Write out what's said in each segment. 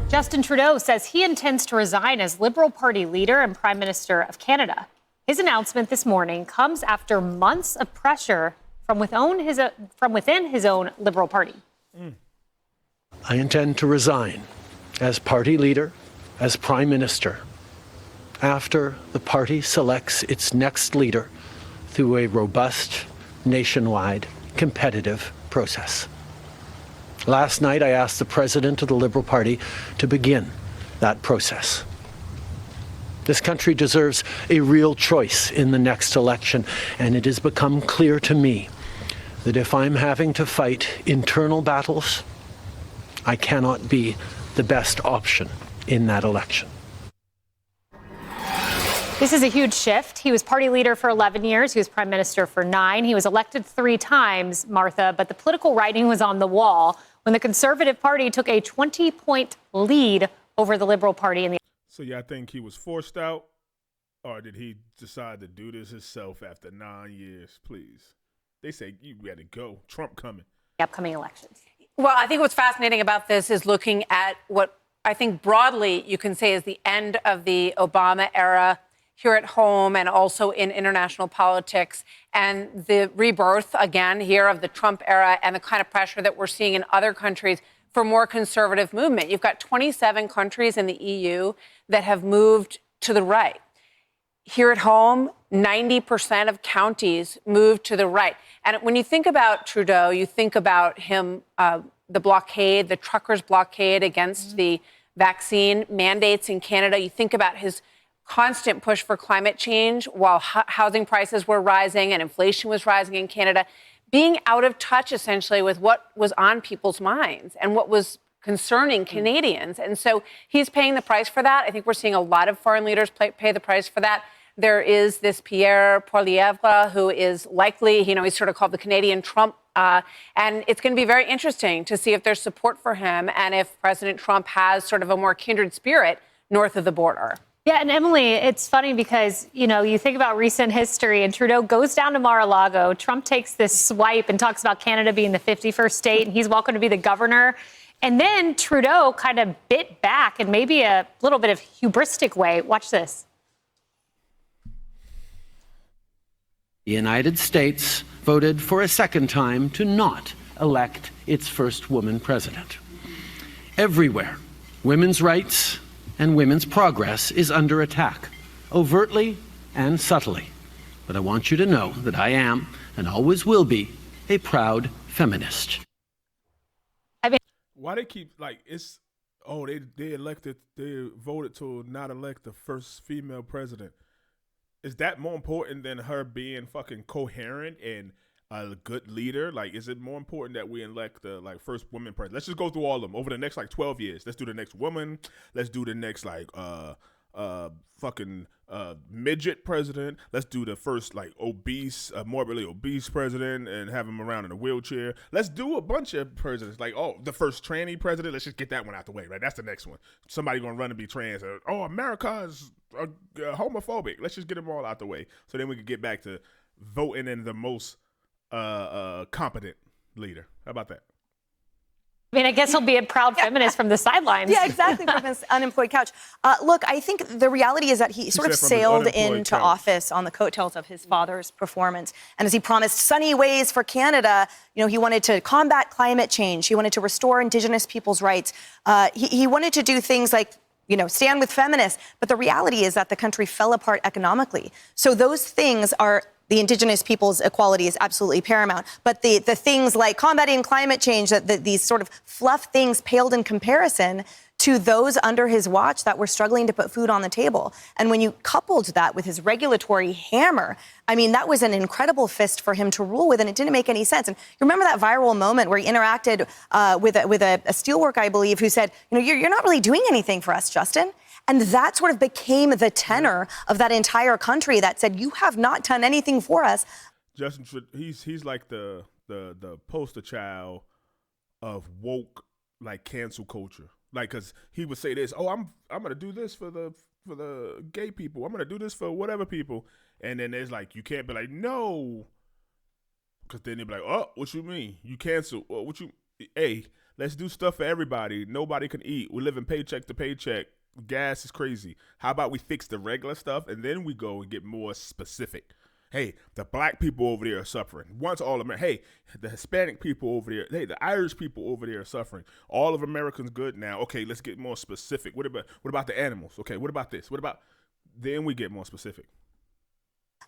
Justin Trudeau says he intends to resign as Liberal Party leader and Prime Minister of Canada. His announcement this morning comes after months of pressure from within his own Liberal Party. I intend to resign as party leader, as Prime Minister, after the party selects its next leader through a robust, nationwide, competitive process. Last night, I asked the President of the Liberal Party to begin that process. This country deserves a real choice in the next election, and it has become clear to me that if I'm having to fight internal battles, I cannot be the best option in that election. This is a huge shift. He was party leader for 11 years. He was prime minister for 9. He was elected 3 times, Martha, but the political writing was on the wall when the Conservative Party took a 20-point lead over the Liberal Party in the. So y'all think he was forced out, or did he decide to do this himself after 9 years? Please. They say you got to go. Trump coming. Upcoming elections. Well, I think what's fascinating about this is looking at what I think broadly you can say is the end of the Obama era here at home and also in international politics, and the rebirth again here of the Trump era and the kind of pressure that we're seeing in other countries for more conservative movement. You've got 27 countries in the EU that have moved to the right. Here at home, 90% of counties moved to the right. And when you think about Trudeau, you think about him, the blockade, the truckers' blockade against the vaccine mandates in Canada. You think about his constant push for climate change while housing prices were rising and inflation was rising in Canada, being out of touch essentially with what was on people's minds and what was concerning Canadians. And so he's paying the price for that. I think we're seeing a lot of foreign leaders pay the price for that. There is this Pierre Poilievre, who is likely, he's sort of called the Canadian Trump. And it's going to be very interesting to see if there's support for him and if President Trump has sort of a more kindred spirit north of the border. Yeah, and Emily, it's funny because, you think about recent history and Trudeau goes down to Mar-a-Lago. Trump takes this swipe and talks about Canada being the 51st state and he's welcome to be the governor. And then Trudeau kind of bit back in maybe a little bit of hubristic way. Watch this. The United States voted for a second time to not elect its first woman president. Everywhere, women's rights and women's progress is under attack, overtly and subtly. But I want you to know that I am, and always will be, a proud feminist. Why they keep, they voted to not elect the first female president. Is that more important than her being fucking coherent and a good leader? Is it more important that we elect the first woman president? Let's just go through all of them over the next 12 years. Let's do the next woman. Let's do the next midget president. Let's do the first obese, morbidly obese president and have him around in a wheelchair. Let's do a bunch of presidents. The first tranny president. Let's just get that one out the way, right? That's the next one. Somebody gonna run and be trans. America is homophobic. Let's just get them all out the way, so then we can get back to voting in the most competent leader. How about that? I guess he'll be a proud feminist from the sidelines. Yeah, exactly, from his unemployed couch. Look, I think the reality is that he sort of sailed into office on the coattails of his father's performance. And as he promised sunny ways for Canada, he wanted to combat climate change. He wanted to restore Indigenous people's rights. He wanted to do things like stand with feminists. But the reality is that the country fell apart economically. So those things are, the Indigenous people's equality is absolutely paramount. But the things like combating climate change, these sort of fluff things paled in comparison to those under his watch that were struggling to put food on the table. And when you coupled that with his regulatory hammer, that was an incredible fist for him to rule with, and it didn't make any sense. And you remember that viral moment where he interacted with a steelworker, I believe, who said, you're not really doing anything for us, Justin. And that sort of became the tenor of that entire country that said, you have not done anything for us. Justin, he's like the poster child of woke, cancel culture. Because he would say this, I'm going to do this for the gay people. I'm going to do this for whatever people. And then there's you can't be no. Because then they'd be oh, what you mean? You cancel. What you, hey, Let's do stuff for everybody. Nobody can eat. We're living paycheck to paycheck. Gas is crazy. How about we fix the regular stuff and then we go and get more specific? Hey, the black people over there are suffering. Once all America. Hey, the Hispanic people over there. Hey, the Irish people over there are suffering. All of Americans good now. Okay, let's get more specific. What about the animals? Okay, what about this? What about? Then we get more specific.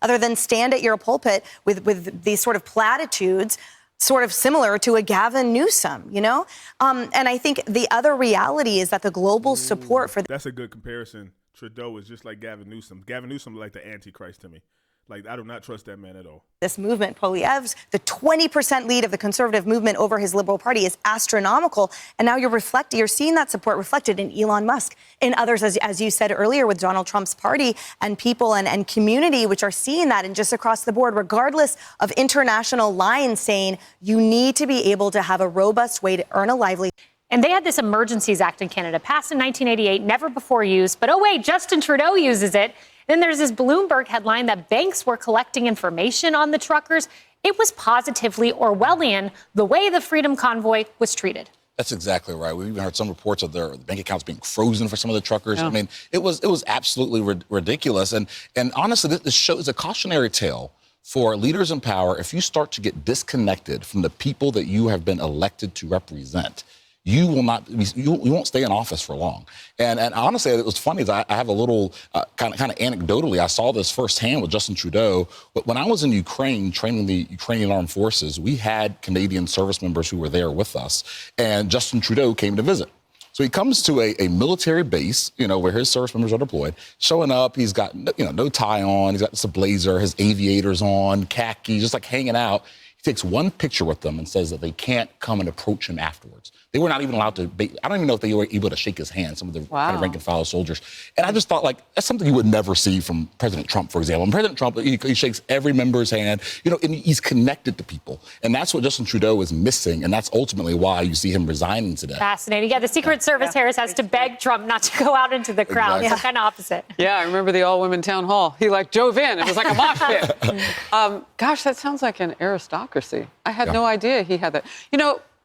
Other than stand at your pulpit with these sort of platitudes, sort of similar to a Gavin Newsom, you know? And I think the other reality is that the global support for... That's a good comparison. Trudeau is just like Gavin Newsom. Gavin Newsom is like the Antichrist to me. Like, I do not trust that man at all. This movement, Poilievre's, the 20% lead of the conservative movement over his Liberal Party is astronomical. And now you're seeing that support reflected in Elon Musk, in others, as you said earlier, with Donald Trump's party and people and community, which are seeing that and just across the board, regardless of international lines saying you need to be able to have a robust way to earn a livelihood. And they had this Emergencies Act in Canada, passed in 1988, never before used. But oh, wait, Justin Trudeau uses it. Then there's this Bloomberg headline that banks were collecting information on the truckers. It was positively Orwellian, the way the Freedom Convoy was treated. That's exactly right. We've even heard some reports of their bank accounts being frozen for some of the truckers. Yeah. I mean, it was absolutely ridiculous. And honestly, this shows a cautionary tale for leaders in power. If you start to get disconnected from the people that you have been elected to represent, you won't stay in office for long. And honestly, it was funny that I have a little kind of anecdotally, I saw this firsthand with Justin Trudeau. But when I was in Ukraine training the Ukrainian armed forces, we had Canadian service members who were there with us, and Justin Trudeau came to visit. So he comes to a military base, where his service members are deployed, showing up. He's got, no tie on. He's got just a blazer, his aviators on, khaki, just like hanging out. He takes one picture with them and says that they can't come and approach him afterwards. They were not even allowed to, I don't even know if they were able to shake his hand, some of the kind of rank and file soldiers. And I just thought, that's something you would never see from President Trump, for example. And President Trump, he shakes every member's hand, and he's connected to people. And that's what Justin Trudeau is missing. And that's ultimately why you see him resigning today. Fascinating. Yeah, the Secret Service, Harris, has to beg Trump not to go out into the crowd. Exactly. So kind of opposite. Yeah, I remember the all-women town hall. He drove in. It was like a mosh pit. Gosh, that sounds like an aristocracy. I had no idea he had that.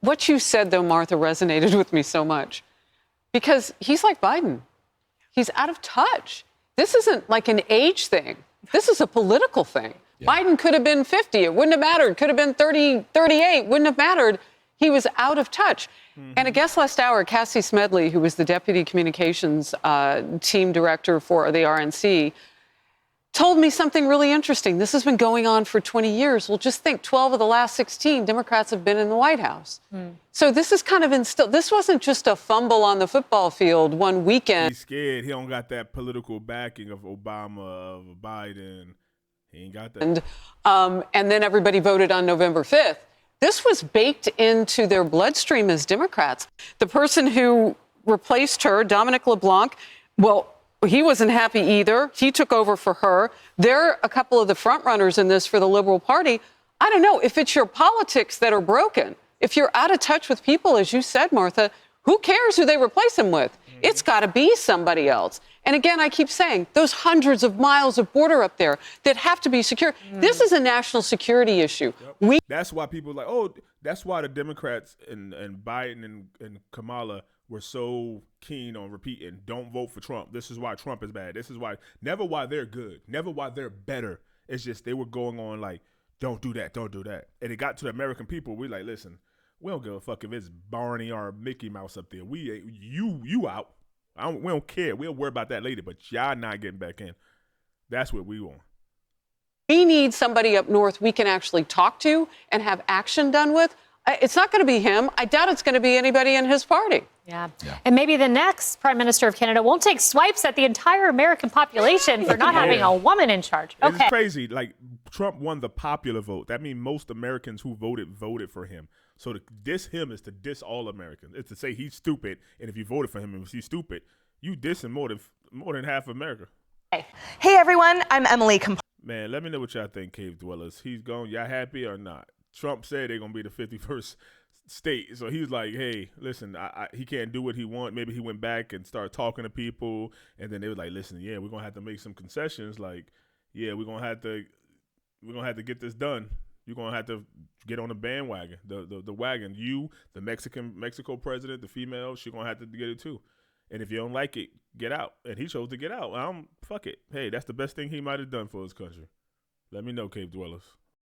What you said, though, Martha, resonated with me so much because he's like Biden. He's out of touch. This isn't like an age thing. This is a political thing. Yeah. Biden could have been 50. It wouldn't have mattered. Could have been 30, 38. Wouldn't have mattered. He was out of touch. Mm-hmm. And a guest last hour, Cassie Smedley, who was the deputy communications team director for the RNC, told me something really interesting. This has been going on for 20 years. Well, just think, 12 of the last 16 Democrats have been in the White House. So this is kind of instilled. This wasn't just a fumble on the football field one weekend. He's scared. He don't got that political backing of Obama, of Biden. He ain't got that. And then everybody voted on November 5th. This was baked into their bloodstream as Democrats. The person who replaced her, Dominic LeBlanc, he wasn't happy either. He took over for her. They're a couple of the front runners in this for the Liberal Party. I don't know if it's your politics that are broken. If you're out of touch with people, as you said, Martha, who cares who they replace them with? Mm-hmm. It's got to be somebody else. And again, I keep saying those hundreds of miles of border up there that have to be secure. Mm-hmm. This is a national security issue. Yep. That's why people are like, that's why the Democrats and Biden and Kamala were so keen on repeating, don't vote for Trump. This is why Trump is bad. This is why, never why they're good, never why they're better. It's just they were going on like, don't do that, don't do that. And it got to the American people. We're like, listen, we don't give a fuck if it's Barney or Mickey Mouse up there. You out. We don't care. We'll worry about that later, but y'all not getting back in. That's what we want. We need somebody up north we can actually talk to and have action done with. It's not going to be him. I doubt it's going to be anybody in his party. Yeah. And maybe the next Prime Minister of Canada won't take swipes at the entire American population for not having a woman in charge. Okay. It's crazy. Like, Trump won the popular vote. That means most Americans who voted for him. So to diss him is to diss all Americans. It's to say he's stupid, and if you voted for him and he's stupid, you dissing more than half of America. Hey everyone, I'm Emily. Man, let me know what y'all think, Cave Dwellers. He's gone. Y'all happy or not? Trump said they're going to be the 51st state. So he's like, hey, listen, he can't do what he wants. Maybe he went back and started talking to people. And then they were like, listen, yeah, we're going to have to make some concessions. Like, yeah, we're going to have to get this done. You're gonna have to get on the bandwagon, the wagon. You, the Mexico president, the female, she's gonna have to get it too. And if you don't like it, get out. And he chose to get out. Fuck it. Hey, that's the best thing he might have done for his country. Let me know, Cave Dwellers.